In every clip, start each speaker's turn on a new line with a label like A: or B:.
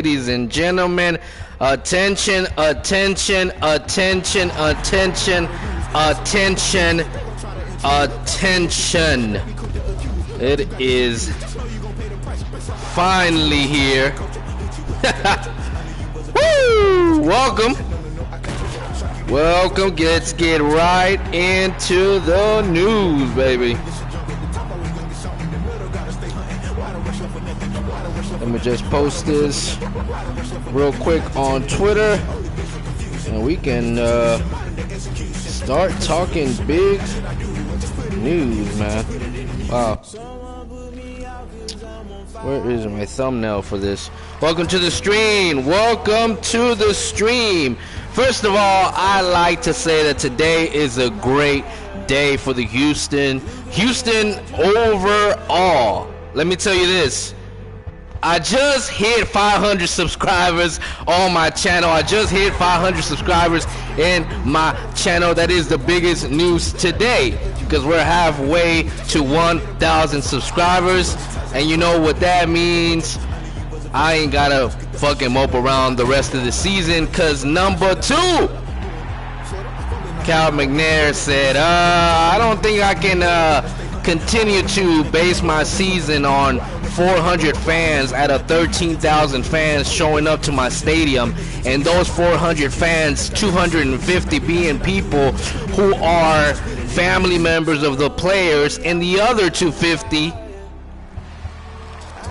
A: Ladies and gentlemen, attention, attention, attention, attention, attention, attention. It is finally here. Woo! Welcome. Welcome. Let's get right into the news, baby. Let me just post this real quick on Twitter, and we can start talking big news, man. Wow. Where is my thumbnail for this? Welcome to the stream. Welcome to the stream. First of all, I like to say that today is a great day for the Houston overall. Let me tell you this. I just hit 500 subscribers on my channel. I just hit 500 subscribers in my channel. That is the biggest news today because we're halfway to 1,000 subscribers. And you know what that means? I ain't gotta fucking mope around the rest of the season because number 2, Cal McNair said, I don't think I can continue to base my season on 400 fans out of 13,000 fans showing up to my stadium, and those 400 fans, 250 being people who are family members of the players, and the other 250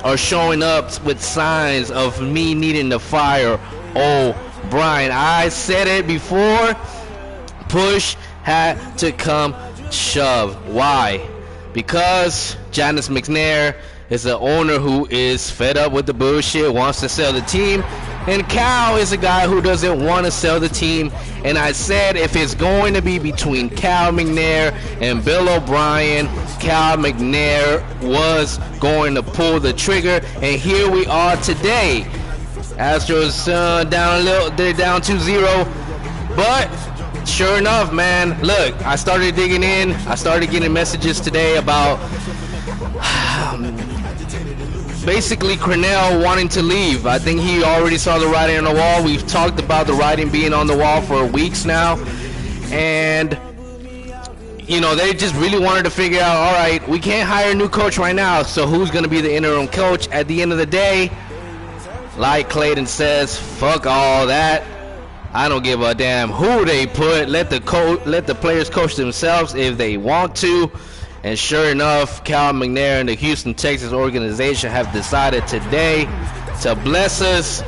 A: are showing up with signs of me needing to fire Obrien. I said it before, push had to come shove. Why? Because Janice McNair is an owner who is fed up with the bullshit, wants to sell the team, and Cal is a guy who doesn't want to sell the team. And I said if it's going to be between Cal McNair and Bill Obrien, Cal McNair was going to pull the trigger, and here we are today. Astros down a little, they're down 2-0, but sure enough, man, look, I started digging in. I started getting messages today about basically Cornell wanting to leave. I think he already saw the writing on the wall. We've talked about the writing being on the wall for weeks now, and you know, they just really wanted to figure out, all right, we can't hire a new coach right now, so who's going to be the interim coach? At the end of the day, like Clayton says, fuck all that. I don't give a damn who they put. Let the players coach themselves if they want to. And sure enough, Cal McNair and the Houston Texans organization have decided today to bless us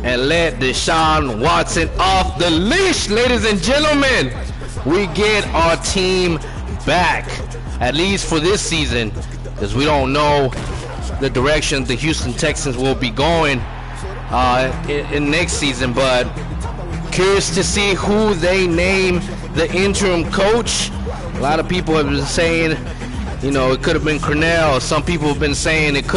A: and let Deshaun Watson off the leash. Ladies and gentlemen, we get our team back, at least for this season, because we don't know the direction the Houston Texans will be going in next season. But curious to see who they name the interim coach. A lot of people have been saying, you know, it could have been Cornell. Some people have been saying it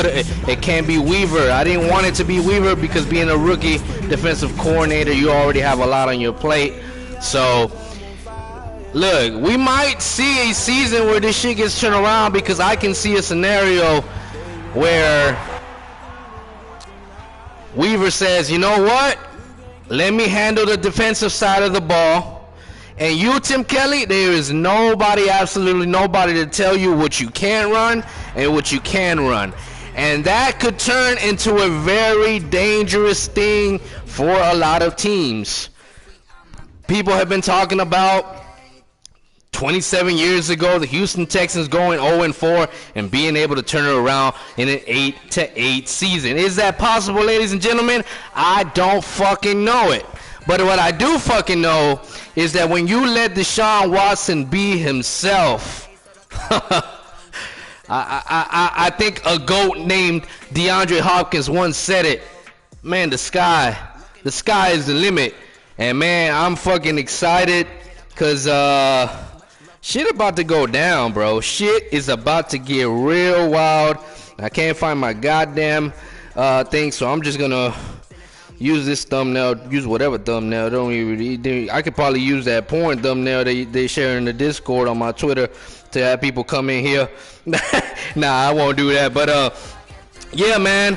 A: can't be Weaver. I didn't want it to be Weaver because being a rookie defensive coordinator, you already have a lot on your plate. So, look, we might see a season where this shit gets turned around, because I can see a scenario where Weaver says, you know what? Let me handle the defensive side of the ball. And you, Tim Kelly, there is nobody, absolutely nobody, to tell you what you can run and what you can run. And that could turn into a very dangerous thing for a lot of teams. People have been talking about 27 years ago, the Houston Texans going 0-4 and being able to turn it around in an 8-8 season. Is that possible, ladies and gentlemen? I don't fucking know it. But what I do fucking know is that when you let Deshaun Watson be himself, I think a GOAT named DeAndre Hopkins once said it, man, the sky is the limit. And man, I'm fucking excited because shit about to go down, bro. Shit is about to get real wild. I can't find my goddamn thing, so I'm just gonna use this thumbnail, use whatever thumbnail. I could probably use that porn thumbnail they share in the Discord on my Twitter to have people come in here. Nah, I won't do that. But yeah, man,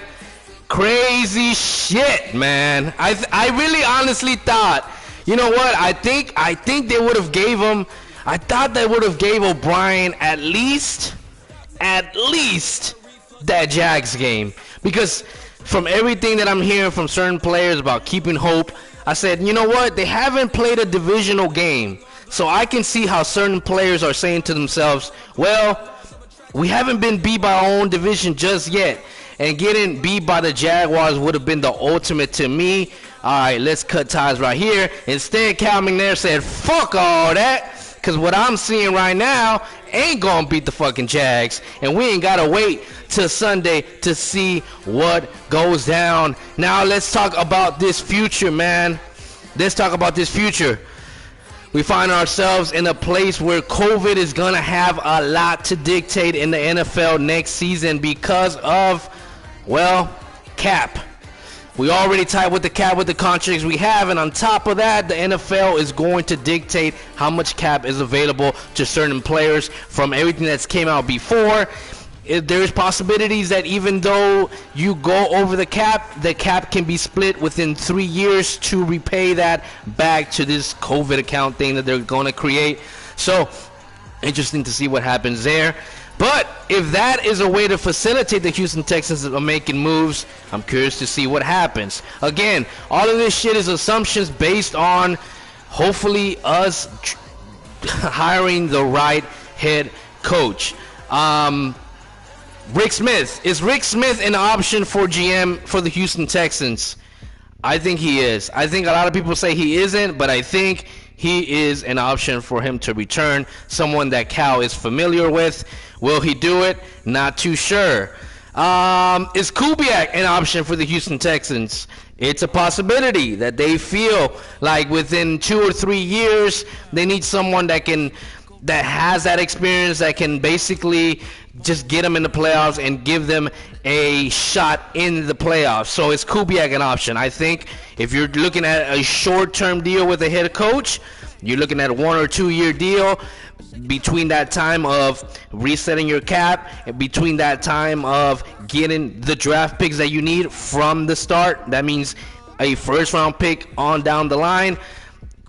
A: Crazy shit, man. I really honestly thought, you know what? I think they would have gave him. I thought they would have gave Obrien at least that Jags game, because from everything that I'm hearing from certain players about keeping hope, I said, you know what? They haven't played a divisional game, so I can see how certain players are saying to themselves, well, we haven't been beat by our own division just yet. And getting beat by the Jaguars would have been the ultimate to me. All right, let's cut ties right here. Instead, Cal McNair said, fuck all that, because what I'm seeing right now ain't going to beat the fucking Jags. And we ain't got to wait till Sunday to see what goes down. Now, let's talk about this future, man. Let's talk about this future. We find ourselves in a place where COVID is going to have a lot to dictate in the NFL next season because of, well, cap. We already tied with the cap with the contracts we have, and on top of that, the NFL is going to dictate how much cap is available to certain players from everything that's came out before. There's possibilities that even though you go over the cap can be split within 3 years to repay that back to this COVID account thing that they're going to create. So, interesting to see what happens there. But if that is a way to facilitate the Houston Texans making moves, I'm curious to see what happens. Again, all of this shit is assumptions based on hopefully us hiring the right head coach. Rick Smith. Is Rick Smith an option for GM for the Houston Texans? I think he is. I think a lot of people say he isn't, but I think he is an option for him to return. Someone that Cal is familiar with. Will he do it? Not too sure. Is Kubiak an option for the Houston Texans? It's a possibility that they feel like within 2 or 3 years they need someone that has that experience, that can basically just get them in the playoffs and give them a shot in the playoffs. So is Kubiak an option? I think if you're looking at a short-term deal with a head coach, you're looking at a 1 or 2 year deal. Between that time of resetting your cap, and between that time of getting the draft picks that you need from the start, that means a first-round pick on down the line,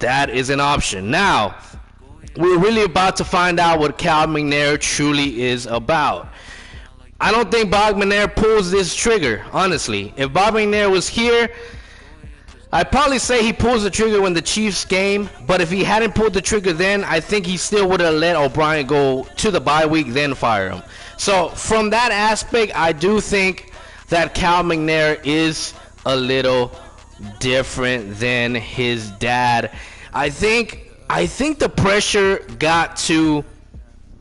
A: that is an option. Now, we're really about to find out what Cal McNair truly is about. I don't think Bob McNair pulls this trigger, honestly. If Bob McNair was here, I'd probably say he pulls the trigger when the Chiefs game, but if he hadn't pulled the trigger then, I think he still would have let Obrien go to the bye week, then fire him. So from that aspect, I do think that Cal McNair is a little different than his dad. I think the pressure got to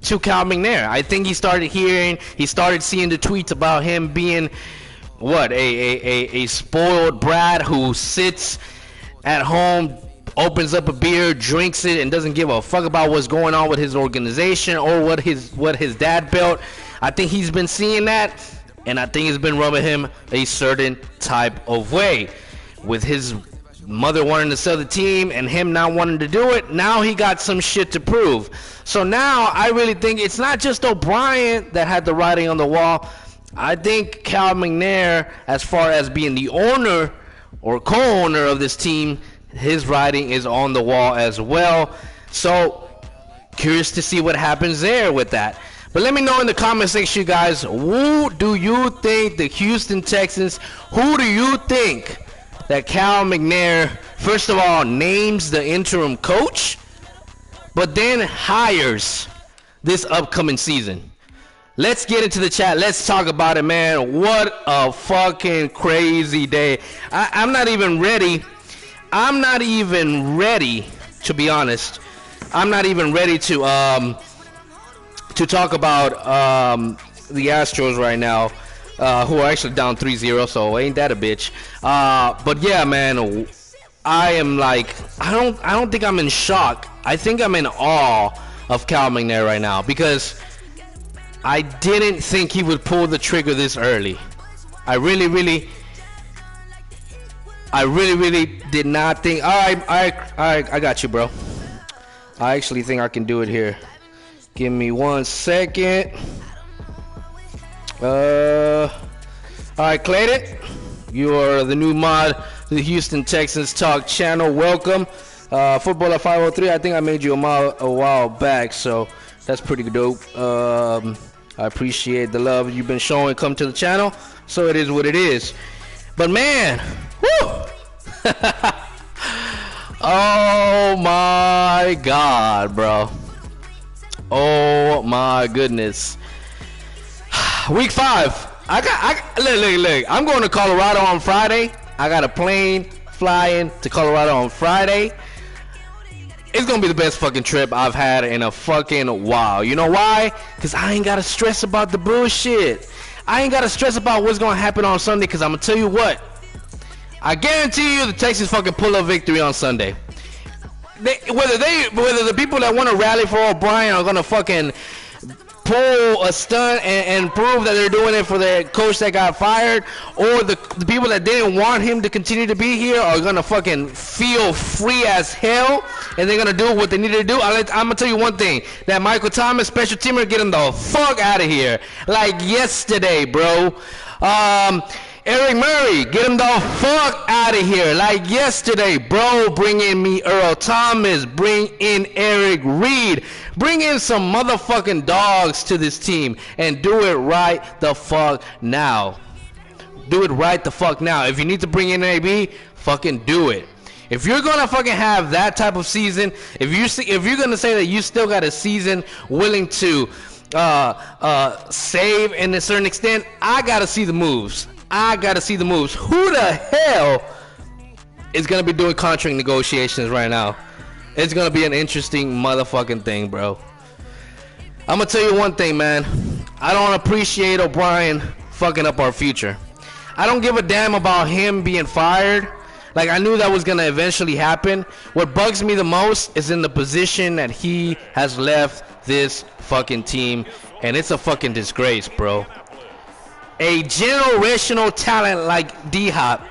A: Cal McNair. I think he started seeing the tweets about him being a spoiled brat who sits at home, opens up a beer, drinks it, and doesn't give a fuck about what's going on with his organization or what his dad built. I think he's been seeing that, and I think it's been rubbing him a certain type of way. With his mother wanting to sell the team and him not wanting to do it, now he got some shit to prove. So now I really think it's not just Obrien that had the writing on the wall. I think Cal McNair, as far as being the owner or co-owner of this team, his writing is on the wall as well. So, curious to see what happens there with that. But let me know in the comment section, guys, who do you think the Houston Texans, who do you think that Cal McNair, first of all, names the interim coach, but then hires this upcoming season? Let's get into the chat. Let's talk about it, man. What a fucking crazy day. I'm not even ready. I'm not even ready, to be honest. I'm not even ready to talk about the Astros right now, who are actually down 3-0, so ain't that a bitch. But yeah, man, I am like, I don't think I'm in shock. I think I'm in awe of Cal McNair right now, because I didn't think he would pull the trigger this early. I really did not think. All right, I got you, bro. I actually think I can do it here. Give me 1 second. All right, Clayton. You are the new mod to the Houston Texans Talk channel. Welcome. Football at 503. I think I made you a mod a while back, so that's pretty dope. I appreciate the love you've been showing. Come to the channel, so it is what it is. But man, woo! Oh my God, bro. Oh my goodness. Week 5. Look. I'm going to Colorado on Friday. I got a plane flying to Colorado on Friday. It's gonna be the best fucking trip I've had in a fucking while. You know why? Because I ain't gotta stress about the bullshit. I ain't gotta stress about what's gonna happen on Sunday. Because I'm gonna tell you what, I guarantee you the Texans fucking pull a victory on Sunday. Whether the people that want to rally for Obrien are gonna fucking pull a stunt and prove that they're doing it for the coach that got fired, or the people that didn't want him to continue to be here are gonna fucking feel free as hell, and they're gonna do what they need to do. I'm gonna tell you one thing: that Michael Thomas, special teamer, get him the fuck out of here, like yesterday, bro. Eric Murray, get him the fuck out of here, like yesterday, bro. Bring in me Earl Thomas, bring in Eric Reed, bring in some motherfucking dogs to this team, and do it right the fuck now. Do it right the fuck now. If you need to bring in AB, fucking do it. If you're gonna fucking have that type of season, if you're gonna say that you still got a season willing to save in a certain extent, I gotta see the moves. I gotta see the moves. Who the hell is gonna be doing contract negotiations right now? It's gonna be an interesting motherfucking thing, bro. I'm gonna tell you one thing, man. I don't appreciate Obrien fucking up our future. I don't give a damn about him being fired. Like, I knew that was gonna eventually happen. What bugs me the most is in the position that he has left this fucking team, and it's a fucking disgrace, bro. A generational talent like D-Hop,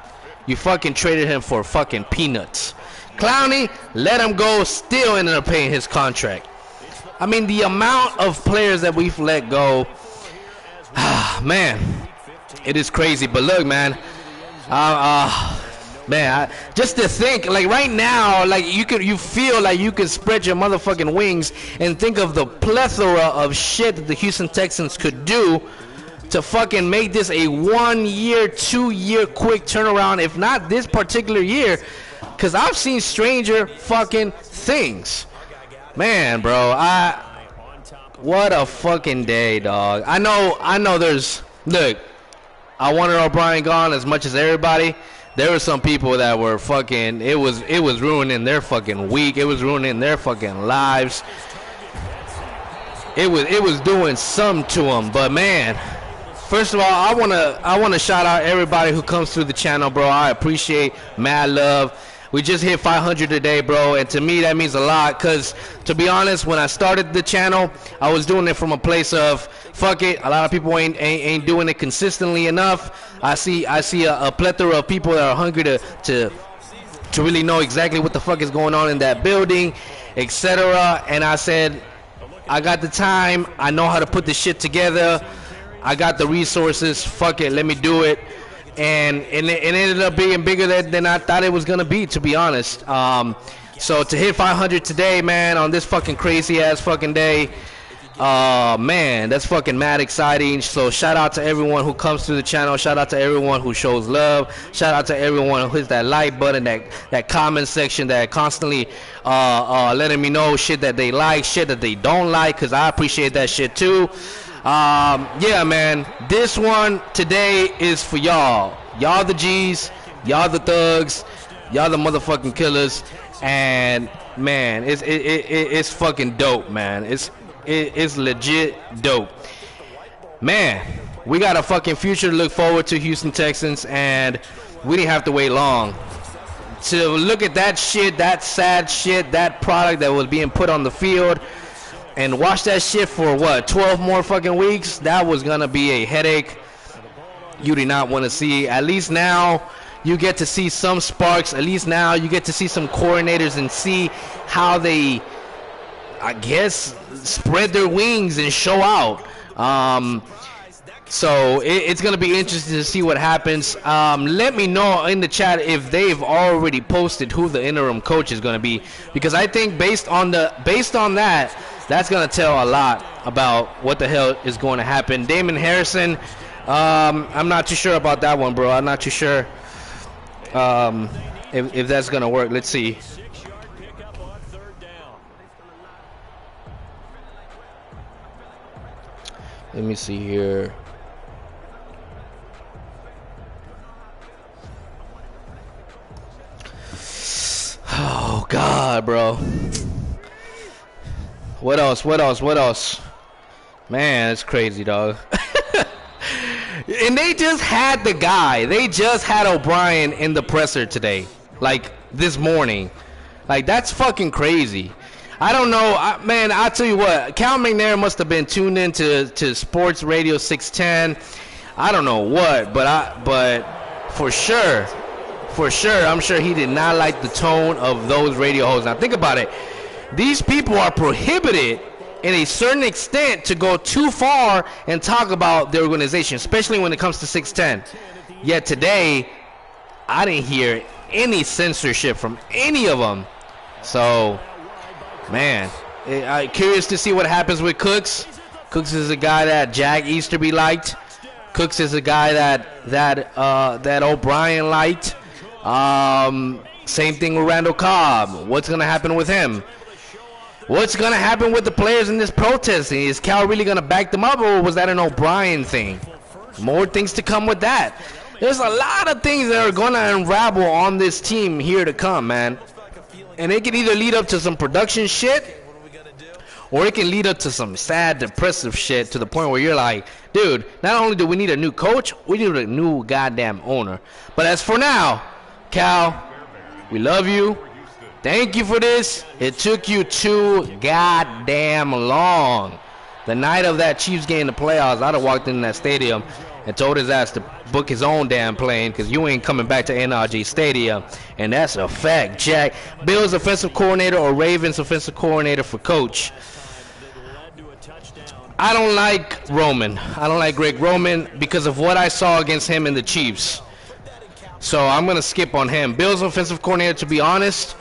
A: you fucking traded him for fucking peanuts. Clowney, let him go, still ended up paying his contract. I mean, the amount of players that we've let go, man, it is crazy. But look, man, just to think, like right now, like you feel like you could spread your motherfucking wings and think of the plethora of shit that the Houston Texans could do to fucking make this a 1 year, 2 year quick turnaround, if not this particular year, because I've seen stranger fucking things. Man, bro, what a fucking day, dog. I know look, I wanted Obrien gone as much as everybody. There were some people that were fucking, it was ruining their fucking week. It was ruining their fucking lives. It was doing something to them, but man, first of all, I wanna shout out everybody who comes through the channel, bro. I appreciate mad love. We just hit 500 today, bro, and to me that means a lot. Cause to be honest, when I started the channel, I was doing it from a place of fuck it. A lot of people ain't doing it consistently enough. I see a plethora of people that are hungry to really know exactly what the fuck is going on in that building, etc. And I said, I got the time. I know how to put this shit together. I got the resources. Fuck it, let me do it. And it ended up being bigger than I thought it was gonna be, to be honest. So to hit 500 today, man, on this fucking crazy ass fucking day, man, that's fucking mad exciting. So shout out to everyone who comes through the channel. Shout out to everyone who shows love. Shout out to everyone who hits that like button, that comment section, that constantly letting me know shit that they like, shit that they don't like, because I appreciate that shit too. Yeah, man, this one today is for y'all. Y'all the G's, y'all the thugs, y'all the motherfucking killers, and man, it's fucking dope, man. It's legit dope, man. We got a fucking future to look forward to, Houston Texans, and we didn't have to wait long to look at that shit, that sad shit, that product that was being put on the field. And watch that shit for what, 12 more fucking weeks? That was gonna be a headache you did not want to see. At least now you get to see some sparks. At least now you get to see some coordinators and see how they, I guess, spread their wings and show out. So it's going to be interesting to see what happens. Let me know in the chat if they've already posted who the interim coach is going to be, because I think based on that, that's going to tell a lot about what the hell is going to happen. Damon Harrison, I'm not too sure about that one, bro. I'm not too sure if that's going to work. Let's see. Let me see here. Oh God, bro. What else? Man, it's crazy, dog. And they just had the guy. They just had Obrien in the presser today, like this morning. Like, that's fucking crazy. I don't know, man. I'll tell you what. Cal McNair must have been tuned into Sports Radio 610. I don't know what, but for sure, I'm sure he did not like the tone of those radio hosts. Now think about it. These people are prohibited in a certain extent to go too far and talk about the organization, especially when it comes to 610. Yet today, I didn't hear any censorship from any of them. So, man, I'm curious to see what happens with Cooks. Cooks is a guy that Jack Easterby liked. Cooks is a guy that Obrien liked. Same thing with Randall Cobb. What's going to happen with him? What's going to happen with the players in this protesting? Is Cal really going to back them up, or was that an Obrien thing? More things to come with that. There's a lot of things that are going to unravel on this team here to come, man. And it can either lead up to some production shit, or it can lead up to some sad, depressive shit to the point where you're like, dude, not only do we need a new coach, we need a new goddamn owner. But as for now, Cal, we love you. Thank you for this. It took you too goddamn long. The night of that Chiefs game in the playoffs, I'd have walked in that stadium and told his ass to book his own damn plane, because you ain't coming back to NRG Stadium. And that's a fact, Jack. Bills offensive coordinator or Ravens offensive coordinator for coach? I don't like Roman. I don't like Greg Roman because of what I saw against him in the Chiefs. So I'm going to skip on him. Bills offensive coordinator, to be honest,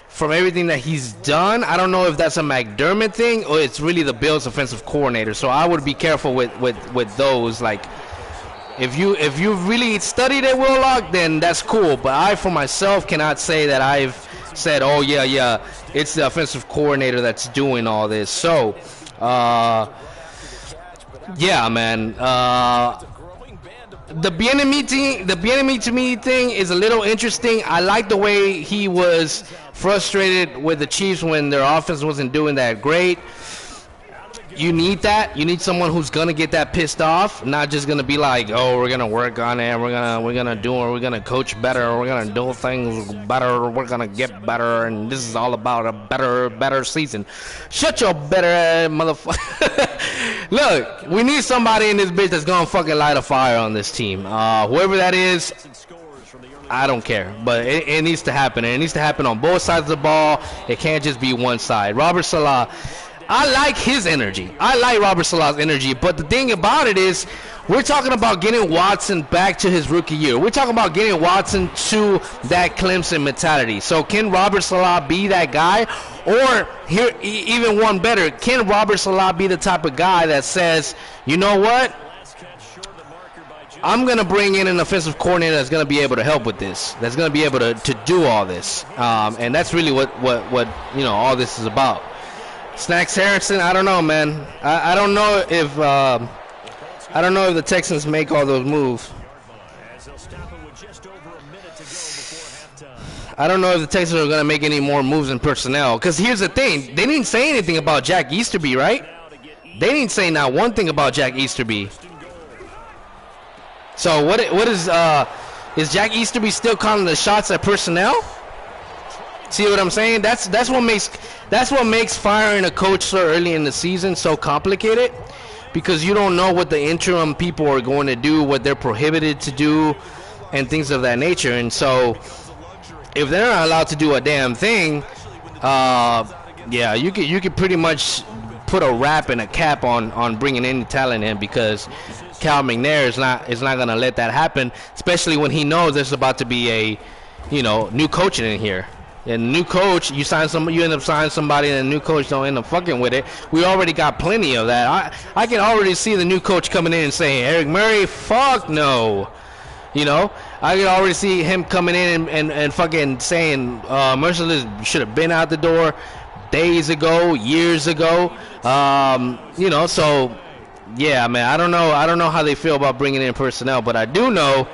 A: from everything that he's done, I don't know if that's a McDermott thing or it's really the Bills offensive coordinator. So I would be careful with those. Like, if you really studied at Willock, then that's cool. But I, for myself, cannot say that I've said, oh, yeah, it's the offensive coordinator that's doing all this. So, yeah, man. The Bieniemy to me thing is a little interesting. I like the way he was frustrated with the Chiefs when their offense wasn't doing that great. You need that. You need someone who's gonna get that pissed off, not just gonna be like, "Oh, we're gonna work on it. We're gonna coach better. We're gonna do things better. We're gonna get better, and this is all about a better season." Shut your better motherfucker. Look, we need somebody in this bitch that's gonna fucking light a fire on this team. Whoever that is, I don't care, but it needs to happen. And it needs to happen on both sides of the ball. It can't just be one side. Robert Salah, I like his energy. I like Robert Salah's energy. But the thing about it is, we're talking about getting Watson back to his rookie year. We're talking about getting Watson to that Clemson mentality. So can Robert Salah be that guy? Or, here, even one better, can Robert Salah be the type of guy that says, you know what? I'm going to bring in an offensive coordinator that's going to be able to help with this. That's going to be able to do all this. And that's really what all this is about. Snacks Harrison, I don't know, man. I don't know if the Texans make all those moves. I don't know if the Texans are going to make any more moves in personnel. Because here's the thing. They didn't say anything about Jack Easterby, right? They didn't say not one thing about Jack Easterby. So what is Jack Easterby still calling the shots at personnel? See what I'm saying? That's what makes firing a coach so early in the season so complicated, because you don't know what the interim people are going to do, what they're prohibited to do, and things of that nature. And so, if they're not allowed to do a damn thing, yeah, you could pretty much put a wrap and a cap on bringing any talent in, because Cal McNair is not gonna let that happen, especially when he knows there's about to be a, new coaching in here. And new coach, you end up signing somebody, and the new coach don't end up fucking with it. We already got plenty of that. I can already see the new coach coming in and saying, Eric Murray, fuck no. I can already see him coming in and fucking saying Merciless should have been out the door days ago, years ago. So yeah, man, I don't know how they feel about bringing in personnel, but I do know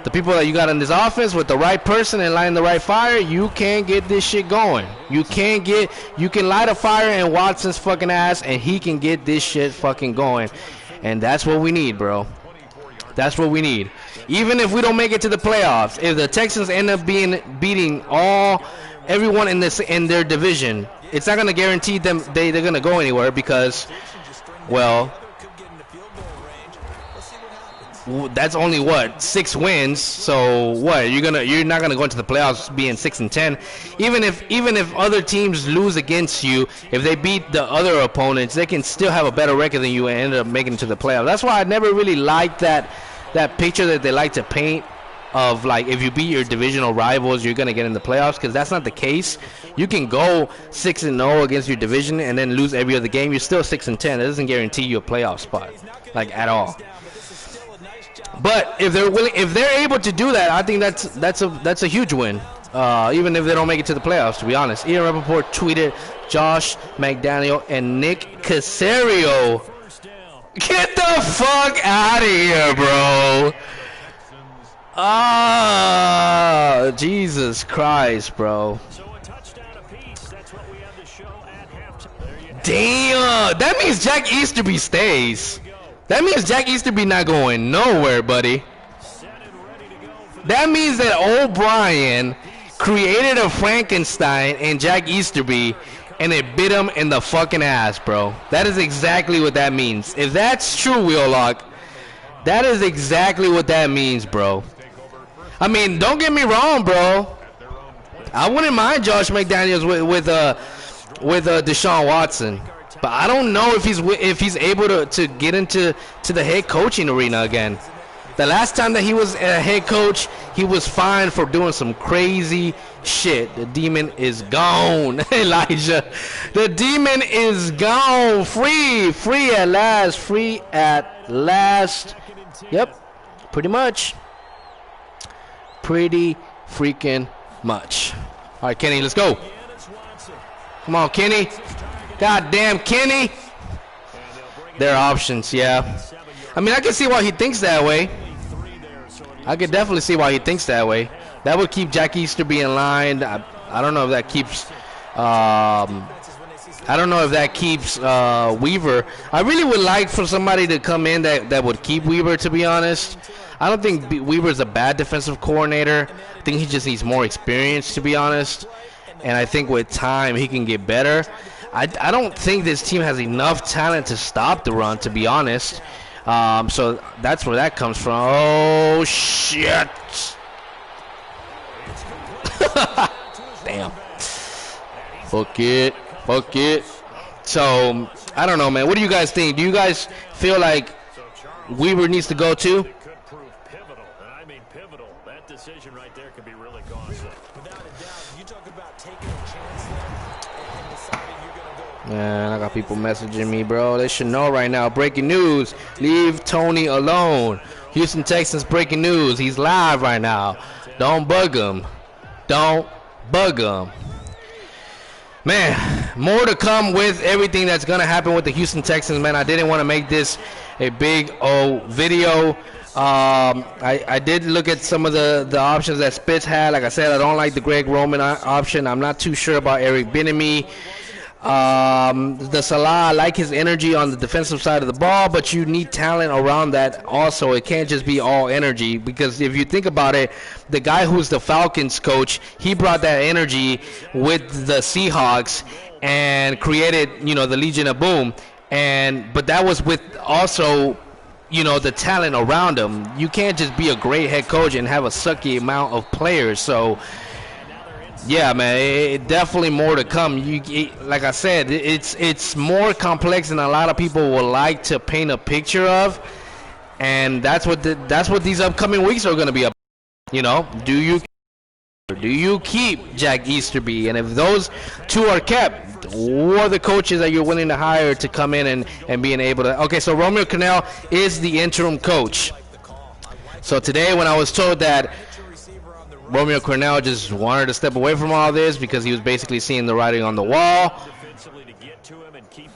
A: the people that you got in this offense with the right person and lighting the right fire, you can get this shit going. You can light a fire in Watson's fucking ass, and he can get this shit fucking going. And that's what we need, bro. That's what we need. Even if we don't make it to the playoffs, if the Texans end up beating everyone in their division, it's not going to guarantee them they're going to go anywhere because, well, that's only 6 wins. So what? You're not gonna go into the playoffs being 6-10. Even if other teams lose against you, if they beat the other opponents, they can still have a better record than you and end up making it to the playoffs. That's why I never really liked that picture that they like to paint of like if you beat your divisional rivals, you're gonna get in the playoffs, because that's not the case. You can go 6-0 against your division and then lose every other game. You're still 6-10. That doesn't guarantee you a playoff spot, like at all. But if they're able to do that, I think that's a huge win. Even if they don't make it to the playoffs, to be honest. Ian Rappaport tweeted Josh McDaniel and Nick Caserio. Get the fuck out of here, bro. Jesus Christ, bro. Damn, that means Jack Easterby stays. That means Jack Easterby not going nowhere, buddy. That means that Obrien created a Frankenstein in Jack Easterby, and it bit him in the fucking ass, bro. That is exactly what that means. If that's true, Wheelock, that is exactly what that means, bro. I mean, don't get me wrong, bro. I wouldn't mind Josh McDaniels with Deshaun Watson. But I don't know if he's able to get into the head coaching arena again. The last time that he was a head coach, he was fined for doing some crazy shit. The demon is gone, Elijah. The demon is gone. Free at last. Free at last. Yep, pretty much. Pretty freaking much. All right, Kenny, let's go. Come on, Kenny. Goddamn, Kenny. There are options, yeah. I mean, I can see why he thinks that way. I could definitely see why he thinks that way. That would keep Jack Easterby in line. I don't know if that keeps. I don't know if that keeps Weaver. I really would like for somebody to come in that would keep Weaver, to be honest. I don't think Weaver's a bad defensive coordinator. I think he just needs more experience, to be honest. And I think with time he can get better. I don't think this team has enough talent to stop the run, to be honest. So that's where that comes from. Oh, shit. Damn. Fuck it. So, I don't know, man. What do you guys think? Do you guys feel like Weaver needs to go too? Man, I got people messaging me, bro. They should know right now. Breaking news. Leave Tony alone. Houston Texans breaking news. He's live right now. Don't bug him. Don't bug him. Man, more to come with everything that's going to happen with the Houston Texans, man. I didn't want to make this a big video. I did look at some of the options that Spitz had. Like I said, I don't like the Greg Roman option. I'm not too sure about Eric Bieniemy. The Salah, I like his energy on the defensive side of the ball, but you need talent around that also. It can't just be all energy, because if you think about it, the guy who's the Falcons coach, he brought that energy with the Seahawks and created, the Legion of Boom. But that was with also, the talent around him. You can't just be a great head coach and have a sucky amount of players. So yeah, man, it definitely more to come. Like I said, it's more complex than a lot of people would like to paint a picture of. And that's what these upcoming weeks are going to be about. You know, do you keep Jack Easterby? And if those two are kept, who are the coaches that you're willing to hire to come in and being able to? Okay, so Romeo Crennel is the interim coach. So today when I was told that Romeo Crennel just wanted to step away from all this because he was basically seeing the writing on the wall,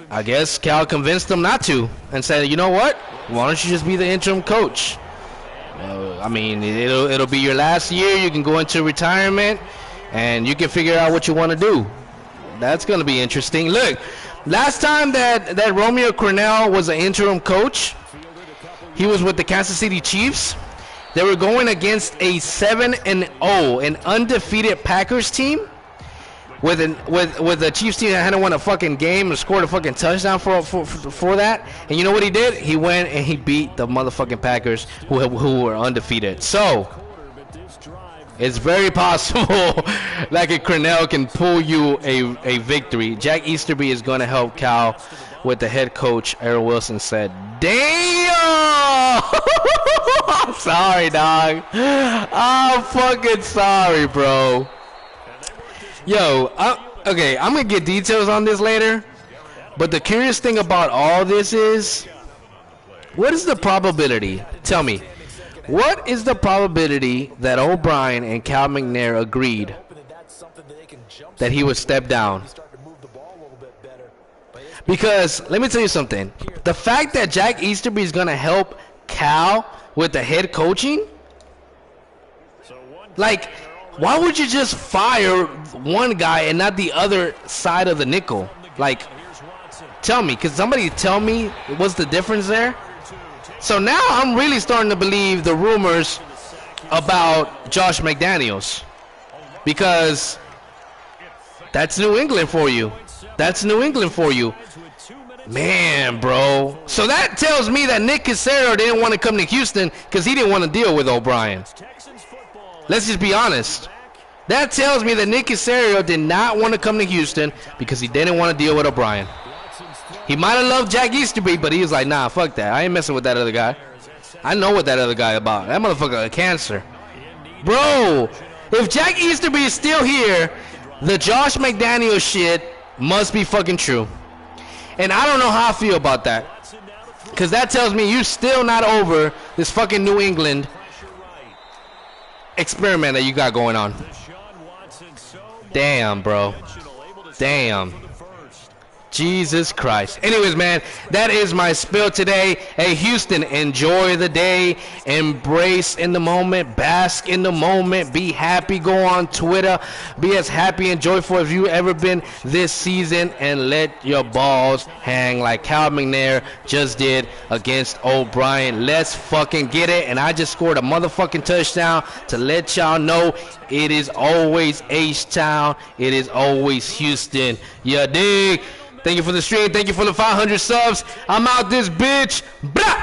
A: I guess Cal convinced him not to and said, you know what? Why don't you just be the interim coach? I mean, it'll be your last year. You can go into retirement, and you can figure out what you want to do. That's going to be interesting. Look, last time that Romeo Crennel was an interim coach, he was with the Kansas City Chiefs. They were going against a 7-0, an undefeated Packers team. With the Chiefs team that hadn't won a fucking game and scored a fucking touchdown for that. And you know what he did? He went and he beat the motherfucking Packers who were undefeated. So it's very possible like a Crennel can pull you a victory. Jack Easterby is going to help Cal with the head coach. Aaron Wilson said, damn! I'm sorry, dog. I'm fucking sorry, bro. Yo, okay, I'm going to get details on this later, but the curious thing about all this is, what is the probability? Tell me, what is the probability that Obrien and Cal McNair agreed that he would step down? Because, let me tell you something, the fact that Jack Easterby is going to help Cal with the head coaching, like, why would you just fire one guy and not the other side of the nickel? Like, tell me. Could somebody tell me what's the difference there? So now I'm really starting to believe the rumors about Josh McDaniels. Because that's New England for you. That's New England for you. Man, bro. So that tells me that Nick Caserio didn't want to come to Houston because he didn't want to deal with Obrien. Let's just be honest. That tells me that Nick Caserio did not want to come to Houston because he didn't want to deal with Obrien. He might have loved Jack Easterby, but he was like, nah, fuck that. I ain't messing with that other guy. I know what that other guy about. That motherfucker a cancer. Bro, if Jack Easterby is still here, the Josh McDaniels shit must be fucking true. And I don't know how I feel about that. Because that tells me you still not over this fucking New England experiment that you got going on. Damn, bro. Damn. Jesus Christ. Anyways, man, that is my spill today. Hey, Houston, enjoy the day. Embrace in the moment. Bask in the moment. Be happy. Go on Twitter. Be as happy and joyful as you ever been this season. And let your balls hang like Cal McNair just did against Obrien. Let's fucking get it. And I just scored a motherfucking touchdown to let y'all know it is always H-Town. It is always Houston. Ya dig? Thank you for the stream. Thank you for the 500 subs. I'm out this bitch. Blah!